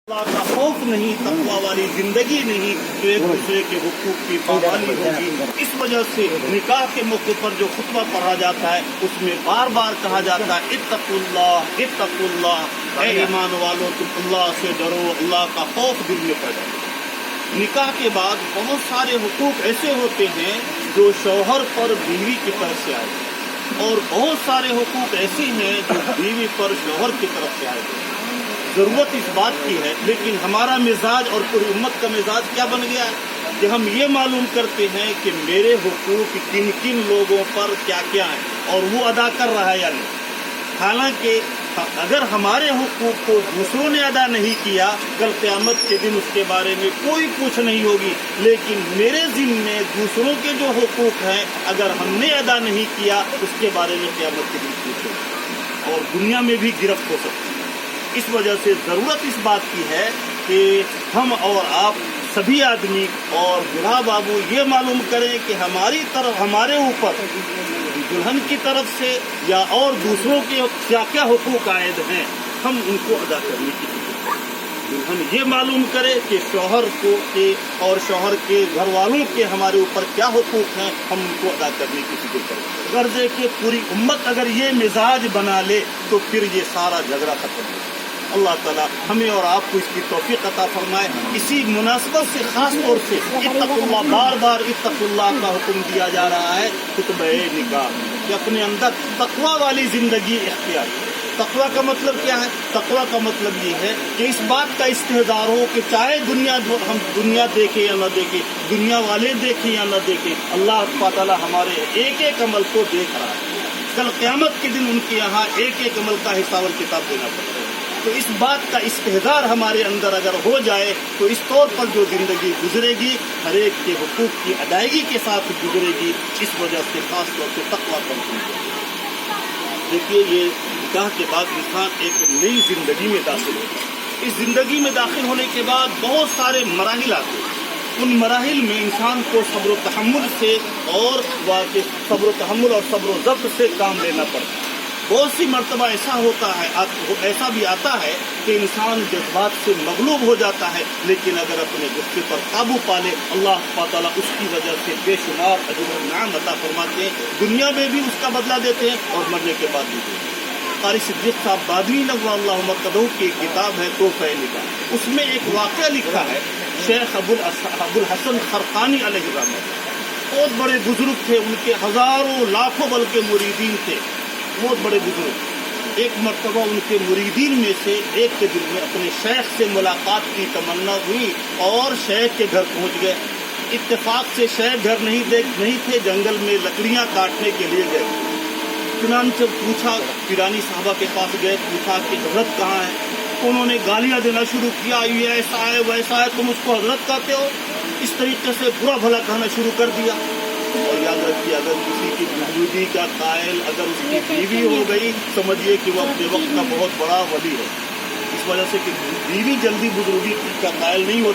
اللہ کا خوف نہیں، تقوی والی زندگی نہیں، تو ایک دوسرے کے حقوق کی پامالی ہوگی۔ اس وجہ سے نکاح کے موقع پر جو خطبہ پڑھا جاتا ہے اس میں بار بار کہا جاتا ہے اتقوا اللہ اتقوا اللہ، اے ایمان والو تم اللہ سے ڈرو، اللہ کا خوف دل میں پیدا کرو۔ نکاح کے بعد بہت سارے حقوق ایسے ہوتے ہیں جو شوہر پر بیوی کی طرف سے آئے، اور بہت سارے حقوق ایسے ہیں جو بیوی پر شوہر کی طرف سے آئے۔ ضرورت اس بات کی ہے، لیکن ہمارا مزاج اور پوری امت کا مزاج کیا بن گیا ہے کہ ہم یہ معلوم کرتے ہیں کہ میرے حقوق کن کن لوگوں پر کیا کیا ہیں اور وہ ادا کر رہا ہے یا نہیں۔ حالانکہ اگر ہمارے حقوق کو دوسروں نے ادا نہیں کیا، کل قیامت کے دن اس کے بارے میں کوئی پوچھ نہیں ہوگی، لیکن میرے ذمے دوسروں کے جو حقوق ہیں اگر ہم نے ادا نہیں کیا اس کے بارے میں قیامت کے دن پوچھیں گے اور دنیا میں بھی گرفت ہو سکتی ہے۔ اس وجہ سے ضرورت اس بات کی ہے کہ ہم اور آپ سبھی آدمی اور بڑھا بابو یہ معلوم کریں کہ ہماری طرف ہمارے اوپر دلہن کی طرف سے یا اور دوسروں کے کیا کیا حقوق عائد ہیں، ہم ان کو ادا کرنے کی ضرورت ہے۔ دلہن یہ معلوم کرے کہ شوہر کو اور شوہر کے گھر والوں کے ہمارے اوپر کیا حقوق ہیں، ہم ان کو ادا کرنے کی فکر کریں۔ غرض ہے کہ پوری امت اگر یہ مزاج بنا لے تو پھر یہ سارا جھگڑا ختم ہو۔ اللہ تعالیٰ ہمیں اور آپ کو اس کی توفیق عطا فرمائے۔ اسی مناسبت سے خاص طور سے اتقوا اللہ، بار بار اتقوا اللہ کا حکم دیا جا رہا ہے خطبہ نکاح، کہ اپنے اندر تقوی والی زندگی اختیار کریں۔ تقوی کا مطلب کیا ہے؟ تقوی کا مطلب یہ ہے کہ اس بات کا استحضار ہو کہ چاہے ہم دنیا دیکھیں یا نہ دیکھیں، دنیا والے دیکھیں یا نہ دیکھیں، اللہ تعالیٰ ہمارے ایک ایک عمل کو دیکھ رہا ہے۔ کل قیامت کے دن ان کے یہاں ایک ایک عمل کا حساب و کتاب دینا پڑتا ہے۔ تو اس بات کا استحضار ہمارے اندر اگر ہو جائے تو اس طور پر جو زندگی گزرے گی ہر ایک کے حقوق کی ادائیگی کے ساتھ گزرے گی۔ اس وجہ سے خاص طور سے تقویٰ پر دیکھیے، یہ نکاح کے بعد انسان ایک نئی زندگی میں داخل ہوتا ہے۔ اس زندگی میں داخل ہونے کے بعد بہت سارے مراحل آتے ہیں۔ ان مراحل میں انسان کو صبر و تحمل سے اور صبر و ضبط سے کام لینا پڑتا ہے۔ بہت سی مرتبہ ایسا بھی آتا ہے کہ انسان جذبات سے مغلوب ہو جاتا ہے، لیکن اگر اپنے غصے پر قابو پا لے اللہ تعالیٰ اس کی وجہ سے بے شمار اجر و انعام عطا فرماتے ہیں، دنیا میں بھی اس کا بدلہ دیتے ہیں اور مرنے کے بعد بھی دیتے ہیں۔ قاری صدیق صاحب بادوی نور اللہ مرقدہ کی ایک کتاب ہے تحفہ نکاح، اس میں ایک واقعہ لکھا ہے۔ شیخ ابو الحسن خرقانی علیہ الرحمۃ بہت بڑے بزرگ تھے، ان کے ہزاروں لاکھوں بلکہ مریدین تھے، بہت بڑے بزرگ۔ ایک مرتبہ ان کے مریدین میں سے ایک کے دل میں اپنے شیخ سے ملاقات کی تمنا ہوئی اور شیخ کے گھر پہنچ گئے۔ اتفاق سے شیخ گھر نہیں تھے، جنگل میں لکڑیاں کاٹنے کے لیے گئے۔ چنانچہ پوچھا، پیرانی صاحبہ کے پاس گئے، پوچھا کہ حضرت کہاں ہے؟ انہوں نے گالیاں دینا شروع کیا، یہ ایسا ہے ویسا ہے، تم اس کو حضرت کہتے ہو، اس طریقے سے برا بھلا کہنا شروع کر دیا۔ اور یاد رکھیے، اگر کسی کی بزرگی کا قائل اگر اس کی بیوی ہو گئی، سمجھیے کہ وہ اپنے وقت کا بہت بڑا ولی ہے۔ اس وجہ سے کہ بیوی جلدی بزرگی کا قائل نہیں ہوتی۔